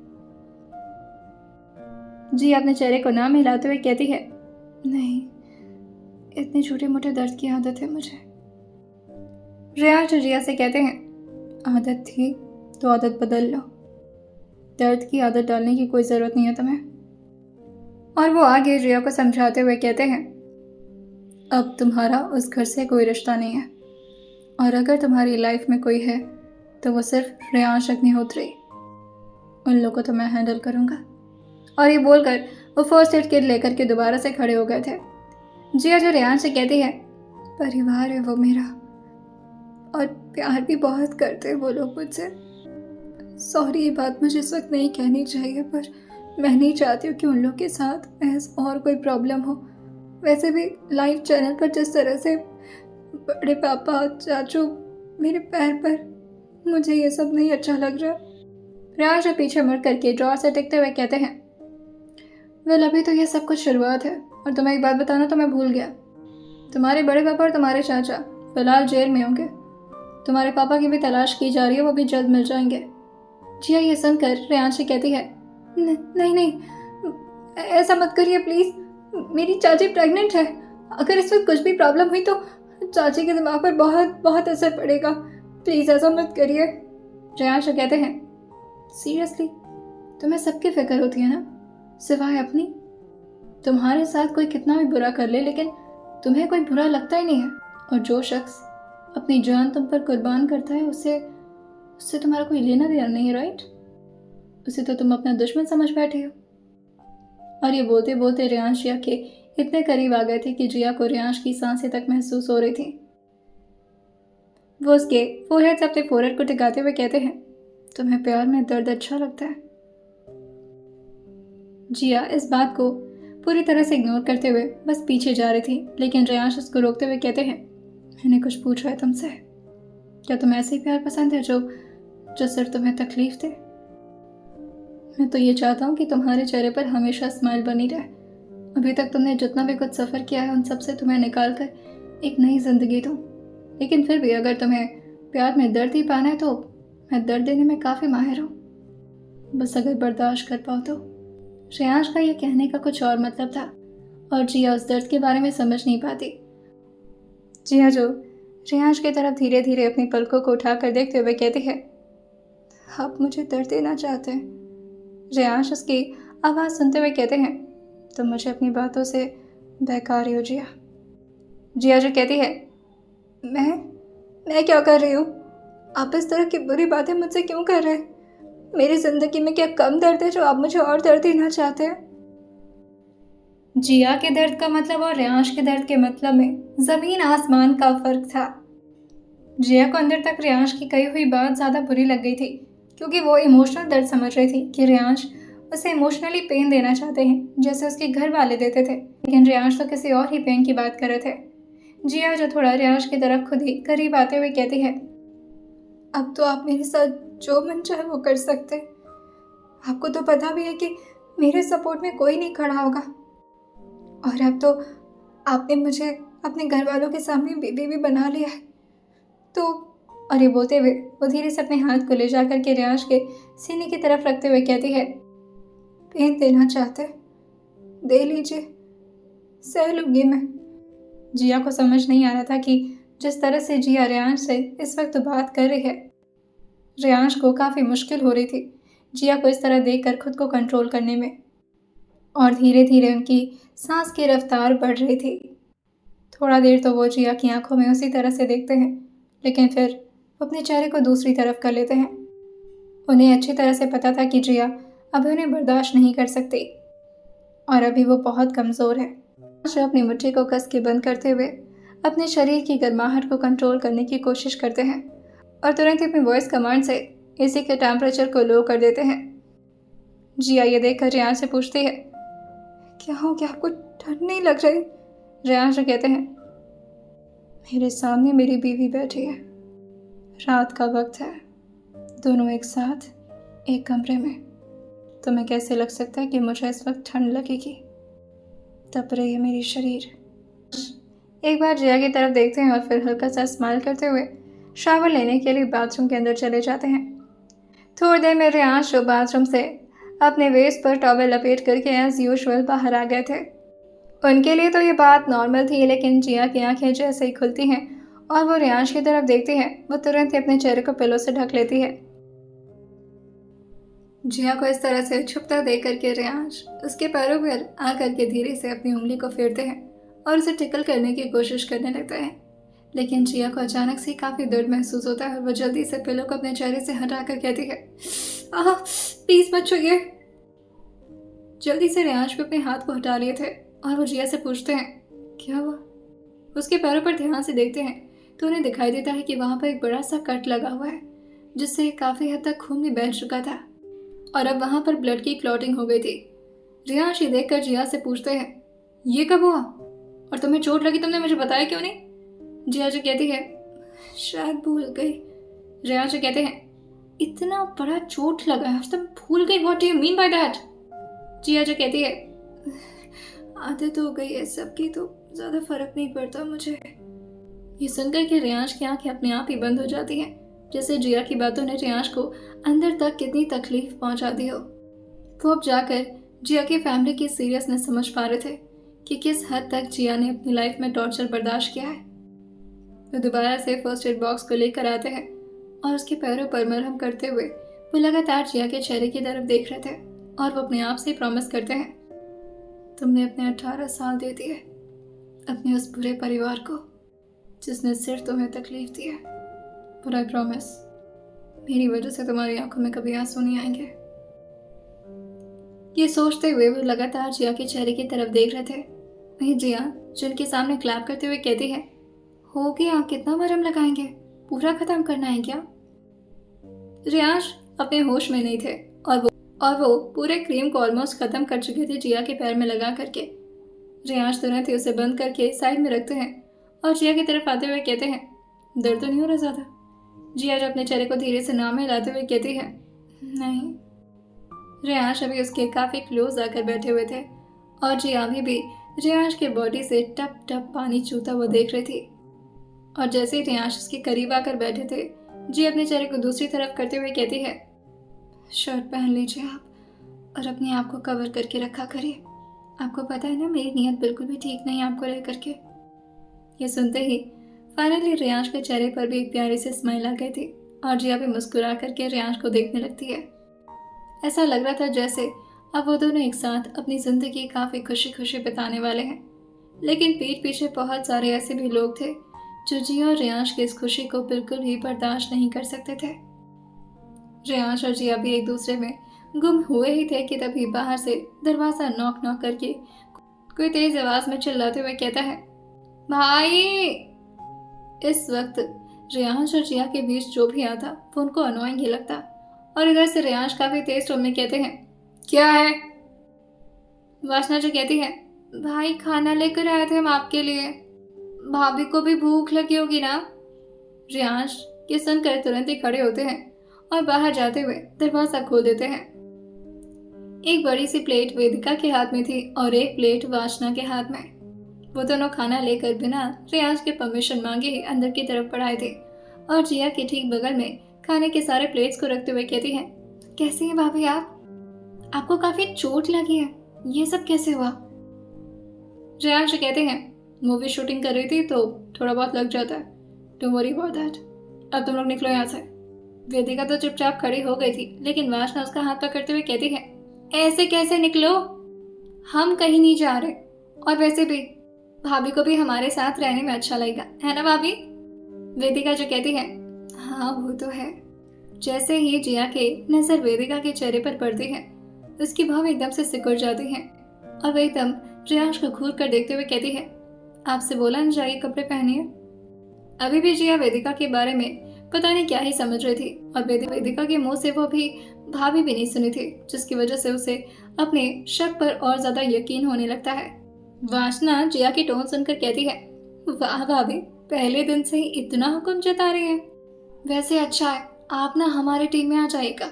जी अपने चेहरे को ना मिलाते हुए कहती है, नहीं, इतने छोटे मोटे दर्द की आदत है मुझे। रियांश जिया से कहते हैं, आदत थी तो आदत बदल लो, दर्द की आदत डालने की कोई ज़रूरत नहीं है तुम्हें। और वो आगे जिया को समझाते हुए कहते हैं, अब तुम्हारा उस घर से कोई रिश्ता नहीं है और अगर तुम्हारी लाइफ में कोई है तो वो सिर्फ रियांश अग्निहोत्री, उन लोगों को तो मैं हैंडल करूँगा। और ये बोलकर वो फर्स्ट एड किट लेकर के दोबारा से खड़े हो गए थे। जिया जो रियांश से कहती है, परिवार है वो मेरा और प्यार भी बहुत करते हैं वो लोग मुझसे। सॉरी, ये बात मुझे इस वक्त नहीं कहनी चाहिए, पर मैं नहीं चाहती हूँ कि उन लोग के साथ ऐसा और कोई प्रॉब्लम हो। वैसे भी लाइव चैनल पर जिस तरह से बड़े पापा चाचू मेरे पैर पर, मुझे ये सब नहीं अच्छा लग रहा। रियांश पीछे मुड़ करके ड्रॉर से टिकते हुए कहते हैं, वेल अभी तो ये सब कुछ शुरुआत है और तुम्हें एक बात बताना तो मैं भूल गया, तुम्हारे बड़े पापा और तुम्हारे चाचा फिलहाल जेल में होंगे। तुम्हारे पापा की भी तलाश की जा रही है, वो भी जल्द मिल जाएंगे। जिया ये सुनकर रियांश से कहती है, नहीं, ऐसा मत करिए प्लीज़, मेरी चाची प्रेग्नेंट है, अगर इस वक्त कुछ भी प्रॉब्लम हुई तो चाची के दिमाग पर बहुत बहुत असर पड़ेगा, प्लीज़ ऐसा मत करिए। रेयांश कहते हैं, सीरियसली तुम्हें सबकी फिक्र होती है ना, सिवाय अपनी। तुम्हारे साथ कोई कितना भी बुरा कर ले लेकिन तुम्हें कोई बुरा लगता ही नहीं है। और जो शख्स अपनी जान तुम पर कुर्बान करता है उससे उससे तुम्हारा कोई लेना देना नहीं है, राइट? उसे तो तुम अपना दुश्मन समझ बैठे हो। और ये बोलते बोलते रेयांश जिया के इतने करीब आ गए थे कि जिया को रेयांश की सांसें तक महसूस हो रही थी। वो उसके फोरहेड से अपने फोरहेड को टिकाते हुए कहते हैं, तुम्हें प्यार में दर्द अच्छा लगता है। जिया इस बात को पूरी तरह से इग्नोर करते हुए बस पीछे जा रही थी, लेकिन रेयांश उसको रोकते हुए कहते हैं, मैंने कुछ पूछा है तुमसे। क्या तुम्हें ऐसे ही प्यार पसंद है जो सिर्फ तुम्हें तकलीफ दे? मैं तो ये चाहता हूँ कि तुम्हारे चेहरे पर हमेशा स्माइल बनी रहे। अभी तक तुमने जितना भी कुछ सफ़र किया है उन सब से तुम्हें निकाल कर एक नई जिंदगी दूँ। लेकिन फिर भी अगर तुम्हें प्यार में दर्द ही पाना है तो मैं दर्द देने में काफ़ी माहिर हूँ, बस अगर बर्दाश्त कर पाओ तो। रेयांश का यह कहने का कुछ और मतलब था और जिया उस दर्द के बारे में समझ नहीं पाती। जिया जो रेयांश की तरफ धीरे धीरे अपनी पलकों को उठाकर देखते हुए कहती है, आप मुझे दर्द देना चाहते हैं। रेयांश उसकी आवाज़ सुनते हुए कहते हैं, तुम मुझे अपनी बातों से बहका रही हो जिया। जिया जो कहती है, मैं क्या कर रही हूँ? आप इस तरह की बुरी बातें मुझसे क्यों कर रहे हैं? मेरी ज़िंदगी में क्या कम दर्द है जो आप मुझे और दर्द देना चाहते हैं? जिया के दर्द का मतलब और रेयांश के दर्द के मतलब में ज़मीन आसमान का फ़र्क था। जिया को अंदर तक रेयांश की कही हुई बात ज़्यादा बुरी लग गई थी, क्योंकि वो इमोशनल दर्द समझ रही थी कि रेयांश उसे इमोशनली पेन देना चाहते हैं जैसे उसके घर वाले देते थे, लेकिन रेयांश तो किसी और ही पेन की बात कर रहे थे। जिया जो थोड़ा रेयांश की तरफ खुद ही करीब आते हुए कहती है, अब तो आप मेरे साथ जो मन चाहे वो कर सकते। आपको तो पता भी है कि मेरे सपोर्ट में कोई नहीं खड़ा होगा, और अब तो आपने मुझे अपने घर वालों के सामने बीबी भी बना लिया है तो। और ये बोलते हुए वो धीरे से अपने हाथ को ले जाकर के रेयांश के सीने की तरफ रखते हुए कहती है, पेन देना चाहते दे लीजिए, सह लूँगी मैं। जिया को समझ नहीं आ रहा था कि जिस तरह से जिया रेयांश से इस वक्त बात कर रही है, रेयांश को काफ़ी मुश्किल हो रही थी जिया को इस तरह देखकर खुद को कंट्रोल करने में। और धीरे धीरे उनकी सांस की रफ्तार बढ़ रही थी। थोड़ा देर तो वो जिया की आंखों में उसी तरह से देखते हैं, लेकिन फिर अपने चेहरे को दूसरी तरफ कर लेते हैं। उन्हें अच्छी तरह से पता था कि जिया अभी उन्हें बर्दाश्त नहीं कर सकती और अभी वो बहुत कमज़ोर है। जो अपनी मुट्ठी को कस के बंद करते हुए अपने शरीर की गर्माहट को कंट्रोल करने की कोशिश करते हैं और तुरंत ही अपनी वॉइस कमांड से एसी के टेम्परेचर को लो कर देते हैं। जिया ये देखकर रेयांश से पूछती है, क्या हो गया, आपको ठंड नहीं लग रही? रेयांश कहते हैं, मेरे सामने मेरी बीवी बैठी है, रात का वक्त है, दोनों एक साथ एक कमरे में, तुम्हें कैसे लग सकता है कि मुझे इस वक्त ठंड लगेगी? तप रही है मेरी शरीर। एक बार जिया की तरफ देखते हैं और फिर हल्का सा स्माइल करते हुए शावर लेने के लिए बाथरूम के अंदर चले जाते हैं। थोड़ी देर में रेयांश जो बाथरूम से अपने वेस्ट पर टॉवेल लपेट करके एज यूजुअल बाहर आ गए थे। उनके लिए तो ये बात नॉर्मल थी, लेकिन जिया की आंखें जैसे ही खुलती हैं और वो रेयांश की तरफ देखती है, वो तुरंत ही अपने चेहरे को पिलो से ढक लेती है। जिया को इस तरह से छुपता देख करके रेयांश उसके पैरों पर आकर के धीरे से अपनी उंगली को फेरते हैं और उसे टिकल करने की कोशिश करने लगता है, लेकिन जिया को अचानक से काफ़ी दर्द महसूस होता है और वो जल्दी से पिलो को अपने चेहरे से हटाकर कहती है, आह प्लीज़ मत छूइए। जल्दी से रेयांश भी अपने हाथ को हटा लिए थे और वो जिया से पूछते हैं, क्या हुआ? उसके पैरों पर ध्यान से देखते हैं तो उन्हें दिखाई देता है कि वहाँ पर एक बड़ा सा कट लगा हुआ है जिससे काफ़ी हद तक खून भी बह चुका था और अब वहाँ पर ब्लड की क्लॉटिंग हो गई थी। रेयांश ये देखकर जिया से पूछते हैं, ये कब हुआ और तुम्हें चोट लगी, तुमने मुझे बताया क्यों नहीं? जिया जो कहती है, शायद भूल गई। रेयांश जो कहते हैं, इतना बड़ा चोट लगा है तुम भूल गई? What do you mean by that? Jiya जो कहती है, आदत हो गई है सबकी तो ज़्यादा फर्क नहीं पड़ता मुझे। ये सुनकर के रेयांश की आंखें अपने आप ही बंद हो जाती हैं, जैसे जिया की बातों ने रेयांश को अंदर तक कितनी तकलीफ पहुंचा दी हो। वो अब जाकर जिया की फैमिली की सीरियसनेस समझ पा रहे थे कि किस हद तक जिया ने अपनी लाइफ में टॉर्चर बर्दाश्त किया है। वो दोबारा से फर्स्ट एड बॉक्स को लेकर आते हैं और उसके पैरों पर मरहम करते हुए वो लगातार जिया के चेहरे की तरफ देख रहे थे और वो अपने आप से प्रॉमिस करते हैं, तुमने अपने 18 साल दे दिए अपने उस बुरे परिवार को जिसने सिर्फ तुम्हें तकलीफ दी है, पर आई प्रॉमिस मेरी वजह से तुम्हारी आंखों में कभी आंसू नहीं आएंगे। ये सोचते हुए वो लगातार जिया के चेहरे की तरफ देख रहे थे। वहीं जिया जिनके सामने क्लैप करते हुए कहती है, हो गया, कितना मरहम लगाएंगे, पूरा खत्म करना है क्या? रियांश अपने होश में नहीं थे और वो पूरे क्रीम को ऑलमोस्ट खत्म कर चुके थे जिया के पैर में लगा करके। रियांश तुरंत ही उसे बंद करके साइड में रखते हैं और जिया की तरफ आते हुए कहते हैं, दर्द तो नहीं हो रहा ज़्यादा? जिया जो अपने चेहरे को धीरे से नाम हिलाते हुए कहती है, नहीं। रियांश अभी उसके काफ़ी क्लोज आकर बैठे हुए थे और जिया अभी भी रियांश के बॉडी से टप टप पानी चूता हुआ देख रही थी। और जैसे ही रियांश उसके करीब आकर बैठे थे, जी अपने चेहरे को दूसरी तरफ करते हुए कहती है, शर्ट पहन लीजिए आप और अपने आप को कवर करके रखा करिए। आपको पता है ना मेरी नीयत बिल्कुल भी ठीक नहीं आपको लेकर के। ये सुनते ही फाइनली रियांश के चेहरे पर भी एक प्यारी सी स्माइल आ गई थी और जिया भी मुस्कुरा करके रियांश को देखने लगती है। ऐसा लग रहा था जैसे अब वो दोनों एक साथ अपनी ज़िंदगी काफ़ी खुशी खुशी बिताने वाले हैं। लेकिन पीठ पीछे बहुत सारे ऐसे भी लोग थे जो जिया और रियांश की इस खुशी को बिल्कुल भी बर्दाश्त नहीं कर सकते थे। रियांश और जिया भी एक दूसरे में गुम हुए ही थे कि तभी बाहर से दरवाज़ा नॉक नॉक करके कोई तेज आवाज़ में चिल्लाते हुए कहता है, भाई। इस वक्त रियांश और जिया के बीच जो भी आता वो उनको अनोइंग ही लगता और इधर से रियांश काफ़ी तेज टोन में कहते हैं, क्या है? वासना जो कहती है, भाई खाना लेकर आए थे हम आपके लिए, भाभी को भी भूख लगी होगी ना? रियांश ये सुनकर तुरंत ही खड़े होते हैं और बाहर जाते हुए दरवाज़ा खोल देते हैं। एक बड़ी सी प्लेट वेदिका के हाथ में थी और एक प्लेट वासना के हाथ में। वो दोनों खाना लेकर बिना रियांश के परमिशन मांगे ही अंदर की तरफ बढ़ाए थे और जिया के ठीक बगल में खाने के सारे प्लेट्स को रखते हुए कहती हैं, कैसी हैं भाभी आप? आपको काफ़ी चोट लगी है, ये सब कैसे हुआ? रियांश कहते हैं, मूवी शूटिंग कर रही थी तो थोड़ा बहुत लग जाता है, डोंट वरी अबाउट दैट। अब तुम लोग निकलो यहाँ से। वेदिका तो चुपचाप खड़ी हो गई थी लेकिन वासना उसका हाथ पकड़ते हुए कहती है, ऐसे कैसे निकलो, हम कहीं नहीं जा रहे और वैसे भी भाभी को भी हमारे साथ रहने में अच्छा लगेगा, है ना भाभी? वेदिका जो कहती है, हाँ वो तो है। जैसे ही जिया के नजर वेदिका के चेहरे पर पड़ती है उसकी भाव एकदम से सिकुड़ जाती है और वह एकदम रियांश को घूर कर देखते हुए कहती है, आपसे बोला न जाइए कपड़े पहनिए। अभी भी जिया वेदिका के बारे में पता नहीं क्या ही समझ रही थी और वेदिका के मुंह से वो भी भाभी भी नहीं सुनी थी, जिसकी वजह से उसे अपने शक पर और ज्यादा यकीन होने लगता है। वासना जिया की टोन सुनकर कहती है, वाह भाभी, पहले दिन से ही इतना हुक्म जता रही है। वैसे अच्छा है आप ना हमारी टीम में आ जाइएगा।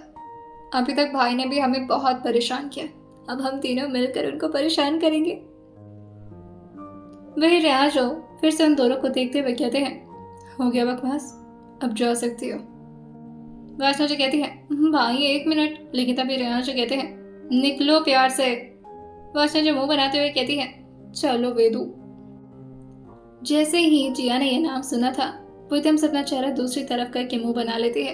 अभी तक भाई ने भी हमें बहुत परेशान किया, अब हम तीनों मिलकर उनको परेशान करेंगे। वही रियाज हो फिर से उन दोनों को देखते हुए कहते हैं, हो गया बकवास, अब जा सकती हो। वासना जी कहती है, भाई 1 मिनट, लेकिन तभी रियाज जी कहते हैं, निकलो प्यार से। वासना जी मुंह बनाते हुए कहती है, चलो वेदू। जैसे ही जिया ने यह नाम सुना था वो एकदम से अपना चेहरा दूसरी तरफ करके मुंह बना लेती है।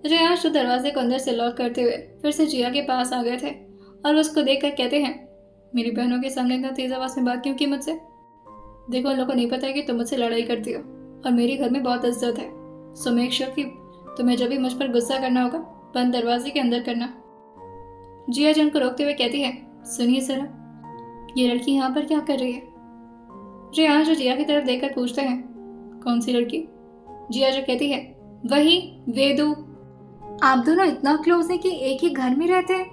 रियाज तो दरवाजे को अंदर से लॉक करते हुए फिर से जिया के पास आ गए थे और उसको देखकर कहते हैं, मेरी बहनों के सामने इतना तेज आवाज में बात क्यों की मुझसे? देखो उन लोगों को नहीं पता है कि तुम मुझसे लड़ाई करती हो और मेरे घर में बहुत इज्जत है, सो मेक श्योर कि तुम्हें जब भी मुझ पर गुस्सा करना होगा बंद दरवाजे के अंदर करना। जिया जन को रोकते हुए कहती है, सुनिए जरा, ये लड़की यहाँ पर क्या कर रही है? रियाज जो जिया की तरफ देखकर पूछते हैं, कौन सी लड़की? जिया जो कहती है, वही वेदू। आप दोनों इतना क्लोज हैं कि एक ही घर में रहते हैं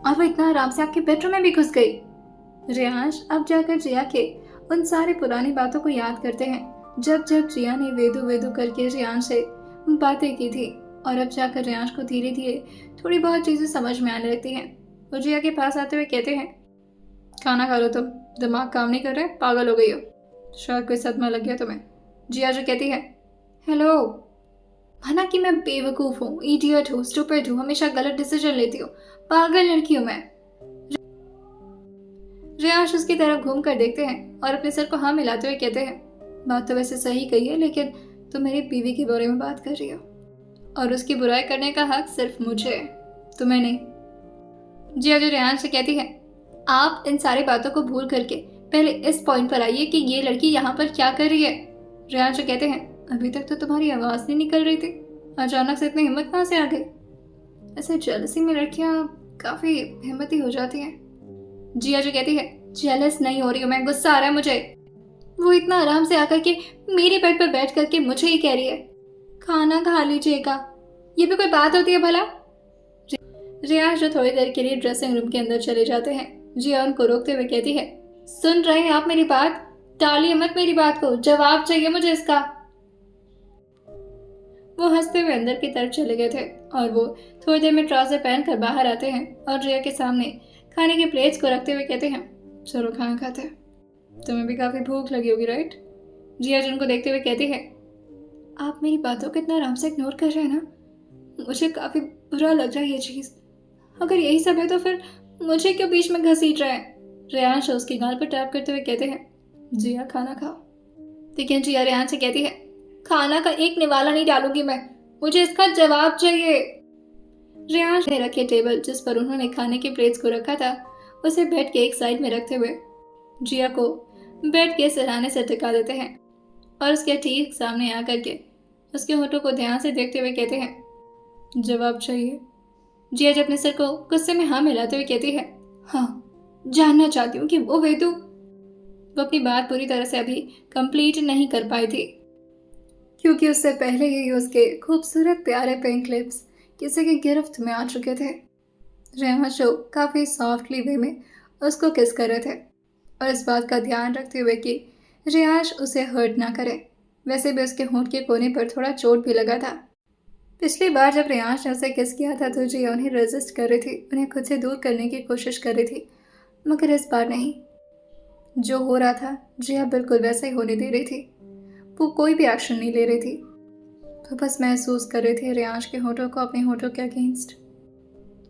और वो इतना आराम से आपके बेडरूम में भी घुस गई। रियांश अब जाकर जिया के उन सारी पुरानी बातों को याद करते हैं जब जब जिया ने वेदू वेदू करके रियांश से बातें की थी और अब जाकर रियांश को धीरे धीरे थोड़ी बहुत चीजें समझ में आने लगती हैं। वो जिया के पास आते हुए कहते हैं, खाना खा लो, तुम दिमाग काम नहीं कर रहे, पागल हो गई हो, शायद कोई सदमा लग गया तुम्हें। जिया जो कहती है, हेलो, माना कि मैं बेवकूफ़ हूँ, इडियट हूँ, स्टूपिड हूँ, हमेशा गलत डिसीजन लेती हूँ, पागल लड़की हूँ मैं। रियांश उसकी तरफ घूम कर देखते हैं और अपने सर को हाँ मिलाते हुए कहते हैं, बात तो वैसे सही कही है, लेकिन तुम मेरी बीवी के बारे में बात कर रही हो और उसकी बुराई करने का हक सिर्फ मुझे है, तुम्हें नहीं। जिया जो रेहान से कहती है, आप इन सारी बातों को भूल करके पहले इस पॉइंट पर आइए कि ये लड़की यहाँ पर क्या कर रही है। रेहान से कहते हैं, अभी तक तो तुम्हारी आवाज़ नहीं निकल रही थी, अचानक से इतनी हिम्मत कहाँ से आ गई? ऐसे जेलसी में लड़कियाँ काफ़ी हिम्मती हो जाती हैं। जिया जो कहती है, जेलस नहीं हो रही हूँ मैं, गुस्सा आ रहा है मुझे। वो इतना आराम से आकर के मेरे बेड पर बैठ करके मुझे ही कह रही है, खाना खा लीजिएगा, ये भी कोई बात होती है भला? रियाज जो थोड़ी देर के लिए ड्रेसिंग रूम के अंदर चले जाते हैं। जिया उनको रोकते हुए कहती है, सुन रहे हैं आप मेरी बात? टालिए मत मेरी बात को, जवाब चाहिए मुझे इसका। वो हंसते हुए अंदर की तरफ चले गए थे और वो थोड़ी देर में ट्राउजर पहनकर बाहर आते हैं और जिया के सामने खाने के प्लेट्स को रखते हुए कहते हैं, चलो खाना खाते हैं, तुम्हें भी काफी भूख लगी होगी राइट? जिया जिनको देखते हुए कहती है, आप मेरी बातों को इतना आराम से इग्नोर कर रहे हैं ना, मुझे काफी बुरा लग रहा है ये चीज। अगर यही सब है तो फिर मुझे क्यों बीच में घसीट रहे हैं? रेहान उसकी गाल पर टैप करते हुए कहते हैं, जिया खाना खाओ। लेकिन जिया रेहान से कहती है, खाना का एक निवाला नहीं डालूंगी मैं, मुझे इसका जवाब चाहिए। रेहान ने रखे टेबल जिस पर उन्होंने खाने के प्लेट्स को रखा था उसे बेड के एक साइड में रखते हुए जिया को बेड के सिरहाने से टिका देते हैं और उसके ठीक सामने आकर के उसके होठों को ध्यान से देखते हुए कहते हैं, जवाब चाहिए? जिया जब अपने सर को गुस्से में हाँ मिलाते हुए कहती है, हाँ, जानना चाहती हूँ कि वो वेदू। वो अपनी बात पूरी तरह से अभी कंप्लीट नहीं कर पाई थी क्योंकि उससे पहले ही उसके खूबसूरत प्यारे पिंक लिप्स किसी की गिरफ्त में आ चुके थे। रेहान काफ़ी सॉफ्टली वे में उसको किस कर रहे थे और इस बात का ध्यान रखते हुए कि रियाश उसे हर्ट ना करे। वैसे भी उसके होंठ के कोने पर थोड़ा चोट भी लगा था। पिछली बार जब रियाश ने उसे किस किया था तो जिया उन्हें रेजिस्ट कर रही थी, उन्हें खुद से दूर करने की कोशिश कर रही थी, मगर इस बार नहीं। जो हो रहा था जिया बिल्कुल वैसा ही होने दे रही थी। वो कोई भी एक्शन नहीं ले रही थी, तो बस महसूस कर रही थी रियांश के होठों को अपने होठों के अगेंस्ट।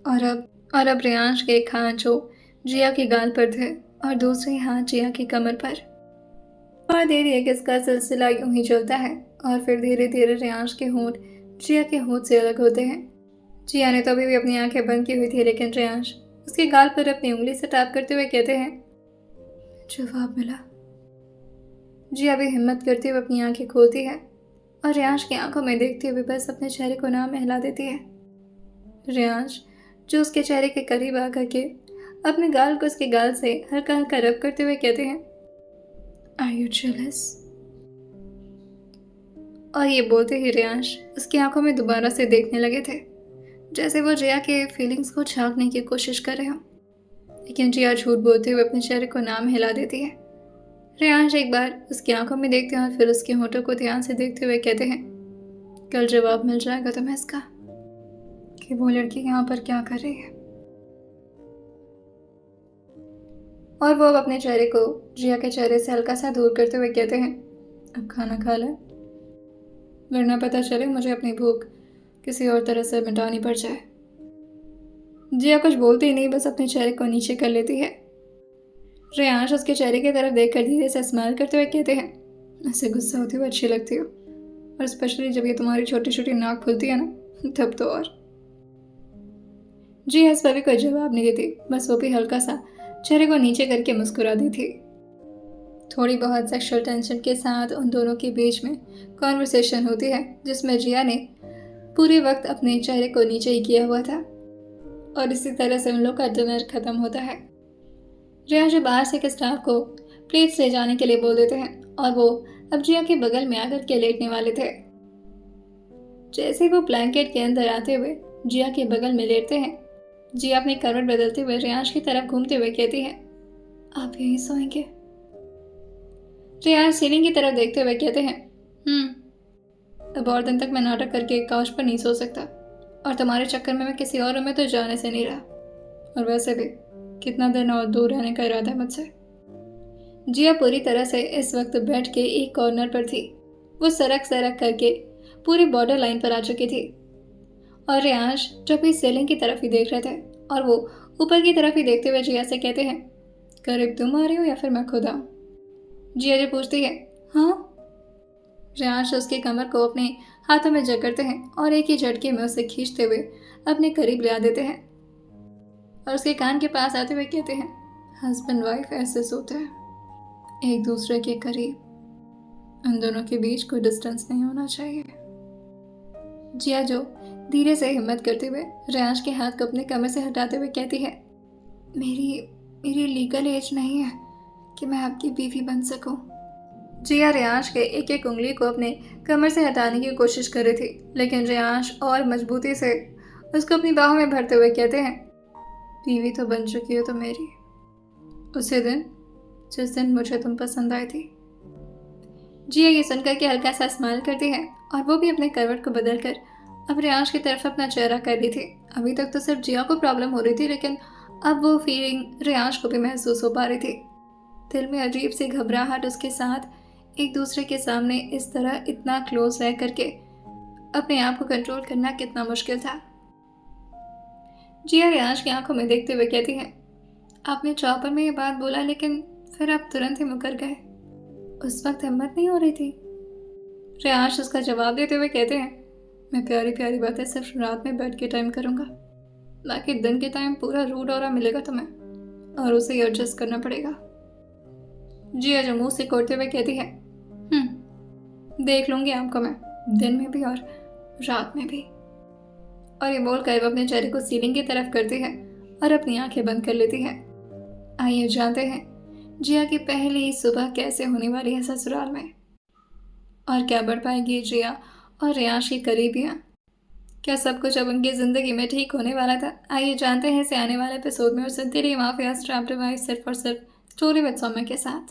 और अब रियांश के एक हाथ जो जिया की गाल पर थे और दूसरे हाथ जिया की कमर पर। और देरी है कि इसका सिलसिला यूं ही चलता है और फिर धीरे धीरे रियांश के होंठ जिया के होंठ से अलग होते हैं। जिया ने तो अभी भी अपनी आंखें बंद की हुई थी, लेकिन रियांश उसके गाल पर अपनी उंगली से टैप करते हुए कहते हैं, जवाब मिला। जिया भी हिम्मत करते हुए अपनी आंखें खोलती है और रियांश की आंखों में देखते हुए बस अपने चेहरे को ना हिला देती है। रियांश जो उसके चेहरे के करीब आकर के अपने गाल को उसके गाल से हल्का हल्का रब करते हुए कहते हैं, आर यू जेलस? और ये बोलते ही रियांश उसकी आंखों में दोबारा से देखने लगे थे, जैसे वो जिया के फीलिंग्स को झांकने की कोशिश कर रहे हो। लेकिन जिया झूठ बोलते हुए अपने चेहरे को नाम हिला देती है। रियांश एक बार उसकी आंखों में देखते हैं और फिर उसके होठों को ध्यान से देखते हुए कहते हैं, कल जवाब मिल जाएगा तुम्हें इसका कि वो लड़की यहाँ पर क्या कर रही है। और वो अब अपने चेहरे को जिया के चेहरे से हल्का सा दूर करते हुए कहते हैं, अब खाना खा ले, वरना पता चले मुझे अपनी भूख किसी और तरह से मिटानी पड़ जाए। जिया कुछ बोलती ही नहीं, बस अपने चेहरे को नीचे कर लेती है। रियांश उसके चेहरे की तरफ देखकर धीरे से स्माइल करते हुए कहते हैं, ऐसे गुस्सा होते हुए अच्छी लगती हो, और स्पेशली जब ये तुम्हारी छोटी छोटी नाक खुलती है ना, तब तो और। जी इस पर भी कोई जवाब नहीं देती, बस वो भी हल्का सा चेहरे को नीचे करके मुस्कुरा दी थी। थोड़ी बहुत सेक्सुअल टेंशन के साथ उन दोनों के बीच में कॉन्वर्सेशन होती है, जिसमें जिया ने पूरे वक्त अपने चेहरे को नीचे ही किया हुआ था। और इसी तरह से उन लोग का डिनर खत्म होता है। रियांश बाहर से एक स्टाफ को प्लेट्स ले जाने के लिए बोल देते हैं और वो अब जिया के बगल में आकर के लेटने वाले थे। जैसे वो ब्लैंकेट के अंदर आते हुए जिया के बगल में लेटते हैं, जिया अपनी करवट बदलते हुए रियांश की तरफ घूमते हुए कहती है, आप यहीं सोएंगे? रियांश सीलिंग की तरफ देखते हुए कहते हैं, अब और दिन तक मैं नाटक करके काउच पर नहीं सो सकता, और तुम्हारे चक्कर में मैं किसी और रूम में तो जाने से नहीं रहा, और वैसे भी कितना दिन और दूर रहने का इरादा है मुझसे। जिया पूरी तरह से इस वक्त बेड के एक कॉर्नर पर थी। वो सरक सरक करके पूरी बॉर्डर लाइन पर आ चुकी थी और रियांश जो भी सीलिंग की तरफ ही देख रहे थे और वो ऊपर की तरफ ही देखते हुए जिया से कहते हैं, करीब तुम आ रही हो या फिर मैं खुद आऊँ? जिया जो पूछती है, हाँ रियांश उसके कमर को अपने हाथों में जकड़ते हैं और एक ही झटके में उसे खींचते हुए अपने करीब ले आ देते हैं और उसके कान के पास आते हुए कहते हैं, हस्बैंड वाइफ ऐसे सोते हैं, एक दूसरे के करीब। उन दोनों के बीच कोई डिस्टेंस नहीं होना चाहिए। जिया जो धीरे से हिम्मत करते हुए रियांश के हाथ को अपने कमर से हटाते हुए कहती है, मेरी लीगल एज नहीं है कि मैं आपकी बीवी बन सकूं। जिया रियांश के एक एक उंगली को अपने कमर से हटाने की कोशिश कर रही थी, लेकिन रियांश और मजबूती से उसको अपनी बाहों में भरते हुए कहते हैं, बीवी तो बन चुकी हो तो मेरी, उसी दिन जिस दिन मुझे तुम पसंद आई थी। जिया ये सुनकर के हल्का सा स्माइल करती है और वो भी अपने करवट को बदलकर अब रियांश की तरफ अपना चेहरा कर रही थी। अभी तक तो सिर्फ जिया को प्रॉब्लम हो रही थी, लेकिन अब वो फीलिंग रियांश को भी महसूस हो पा रही थी। दिल में अजीब सी घबराहट, उसके साथ एक दूसरे के सामने इस तरह इतना क्लोज रह करके अपने आप को कंट्रोल करना कितना मुश्किल था। जिया रियांश की आंखों में देखते हुए कहती है, आपने चौपर में ये बात बोला, लेकिन फिर आप तुरंत ही मुकर गए। उस वक्त हिम्मत नहीं हो रही थी। रियांश उसका जवाब देते हुए कहते हैं, मैं प्यारी प्यारी बातें सिर्फ रात में बैठ के टाइम करूँगा, बाकी दिन के टाइम पूरा रूड ऑरा मिलेगा तुम्हें और उसे ही एडजस्ट करना पड़ेगा। जिया जो मुंह से कोड़ते हुए कहती है, देख लूंगी आपको मैं, दिन में भी और रात में भी। और ये बोलकर वो अपने चेहरे को सीलिंग की तरफ करती है और अपनी आंखें बंद कर लेती है। आइए जानते हैं जिया की पहली सुबह कैसे होने वाली है ससुराल में, और क्या बढ़ पाएगी जिया और रियांश की करीबियाँ। क्या सब कुछ अब उनकी ज़िंदगी में ठीक होने वाला था? आइए जानते हैं इसे आने वाले एपिसोड में, और सुनते रहिए माफिया स्ट्रैप्ड सिर्फ और सिर्फ स्टोरी विद सौम्या के साथ।